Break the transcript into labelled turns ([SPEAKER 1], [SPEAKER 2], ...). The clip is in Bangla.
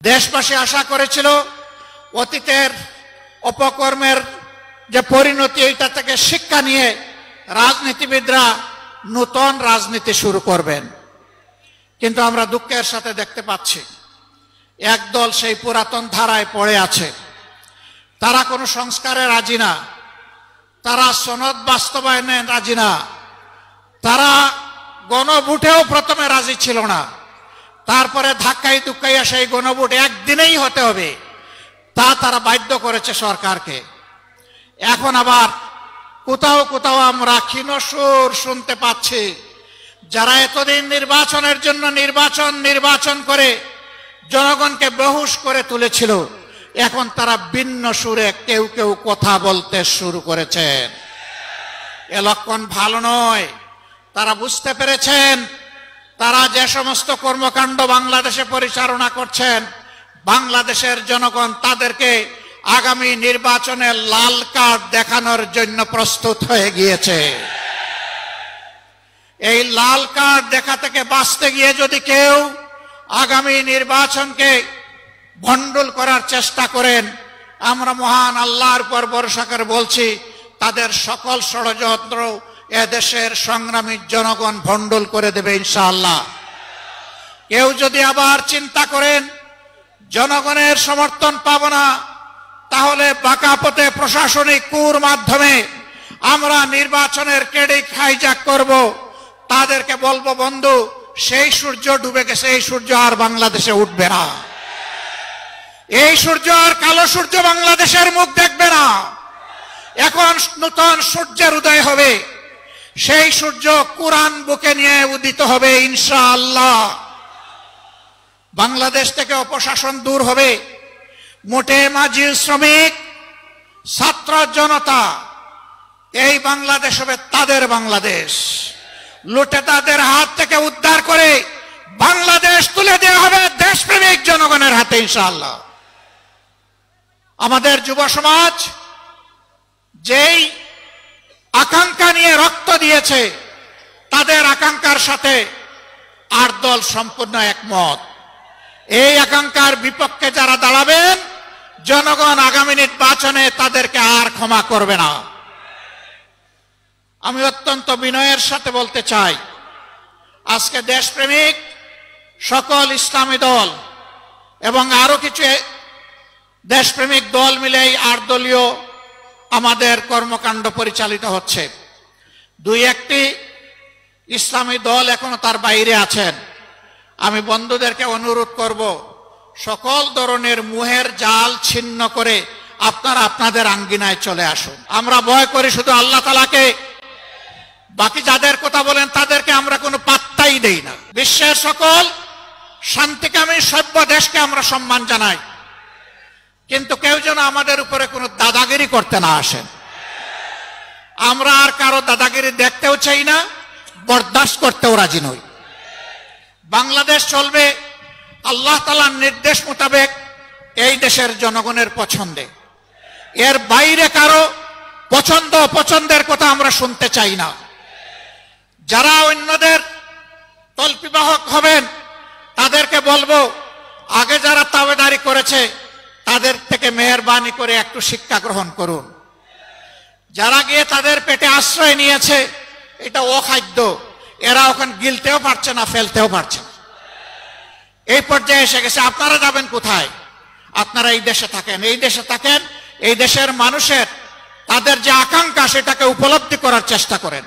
[SPEAKER 1] দেশবাসী আশা করেছিল অতীতের অপকর্মের যে পরিণতি, এইটা থেকে শিক্ষা নিয়ে রাজনীতিবিদরা নতুন রাজনীতি শুরু করবেন। কিন্তু আমরা দুঃখের সাথে দেখতে পাচ্ছি একদল সেই পুরাতন ধারায় পড়ে আছে। তারা কোনো সংস্কারে রাজি না, তারা সনদ বাস্তবায়নে রাজি না, তারা গণভোটেও প্রথমে রাজি ছিল না, তারপরে ধাক্কাই ধুক্কাইয়া সেই গণভোট একদিনেই হতে হবে তা তারা বাধ্য করেছে সরকারকে। এখন আবার কোথাও কোথাও আমরা ক্ষীণ সুর শুনতে পাচ্ছি, যারা এতদিন নির্বাচনের জন্য নির্বাচন করে জনগণকে বেহুশ করে তুলেছিল, এখন তারা ভিন্ন সুরে কেউ কেউ কথা বলতে শুরু করেছেন। এ লক্ষণ ভালো নয়। তারা বুঝতে পেরেছেন তারা যে সমস্ত কর্মকাণ্ড বাংলাদেশে পরিচালনা করছেন, বাংলাদেশের জনগণ তাদেরকে আগামী নির্বাচনে লাল কার্ড দেখানোর জন্য প্রস্তুত হয়ে গিয়েছে। এই লাল কার্ড দেখা থেকে বাঁচতে গিয়ে যদি কেউ আগামী নির্বাচনকে ভণ্ডুল করার চেষ্টা করেন, আমরা মহান আল্লাহর উপর ভরসা করে বলছি তাদের সকল ষড়যন্ত্র এদেশের সংগ্রামী জনগণ ভণ্ডুল করে দেবে ইনশাআল্লাহ। কেউ যদি আবার চিন্তা করেন জনগণের সমর্থন পাব না, তাহলে বাঁকা পথে প্রশাসনিক কুর মাধ্যমে আমরা নির্বাচনের ক্রেডিট হাইজ্যাক করব, তাদেরকে বলবো বন্ধু, সেই সূর্য ডুবে গেছে, এই সূর্য আর বাংলাদেশে উঠবে না। এই সূর্য আর কালো সূর্য বাংলাদেশের মুখ দেখবে না। এখন নতুন সূর্যের উদয় হবে, সেই সূর্য কোরআন বুকে নিয়ে উদিত হবে ইনশাআল্লাহ। বাংলাদেশ থেকে অপশাসন দূর হবে। মোটে মাঝি শ্রমিক ছাত্র জনতা, এই বাংলাদেশ হবে তাদের বাংলাদেশ। লুটে তাদের হাত থেকে উদ্ধার করে বাংলাদেশ তুলে দেওয়া হবে দেশপ্রেমিক জনগণের হাতে ইনশাআল্লাহ। আমাদের যুব সমাজ যেই আকাঙ্ক্ষা নিয়ে রক্ত দিয়েছে, তাদের আকাঙ্ক্ষার সাথে আট দল সম্পূর্ণ একমত। এই আকাঙ্ক্ষার বিপক্ষে যারা দাঁড়াবেন, জনগণ আগামী নির্বাচনে তাদেরকে আর ক্ষমা করবে না। আমি অত্যন্ত বিনয়ের সাথে বলতে চাই, আজকে দেশপ্রেমিক সকল ইসলামী দল এবং আরো কিছু দেশপ্রেমিক দল মিলে আট দলীয় আমাদের কর্মকাণ্ড পরিচালিত হচ্ছে। দুই একটি ইসলামী দল এখনো তার বাইরে আছেন। আমি বন্ধুদেরকে অনুরোধ করব, সকল ধরনের মুহের জাল ছিন্ন করে আপনারা আপনাদের আঙ্গিনায় চলে আসুন। আমরা ভয় করি শুধু আল্লাহ তাআলাকে, বাকি যাদের কথা বলেন তাদেরকে আমরা কোনো পাত্তাই দেই না। বিশ্বের সকল শান্তিকামী সভ্য দেশকে আমরা সম্মান জানাই, কিন্তু কেউ যেন আমাদের উপরে কোনো দাদাগিরি করতে না আসেন। আমরা আর কারো দাদাগিরি দেখতেও চাই না, বরদাস্ত করতেও রাজি নই। বাংলাদেশ চলবে আল্লাহ তাআলার নির্দেশ মোতাবেক, এই দেশের জনগণের পছন্দে। এর বাইরে কারো পছন্দের কথা আমরা শুনতে চাই না। যারা অন্যদের তল্পিবাহক হবেন তাদেরকে বলবো, আগে যারা তাবেদারি করেছে তাদের থেকে মেহেরবানি করে একটু শিক্ষা গ্রহণ করুন। যারা গিয়ে তাদের পেটে আশ্রয় নিয়েছে, এটা অখাদ্য, এরা ওখানে গিলতেও পারছে না, ফেলতেও পারছে না। এই পর্যায়ে এসে গেছে। আপনারা যাবেন কোথায়? আপনারা এই দেশে থাকেন, এই দেশে থাকেন, এই দেশের মানুষের তাদের যে আকাঙ্ক্ষা সেটাকে উপলব্ধি করার চেষ্টা করেন।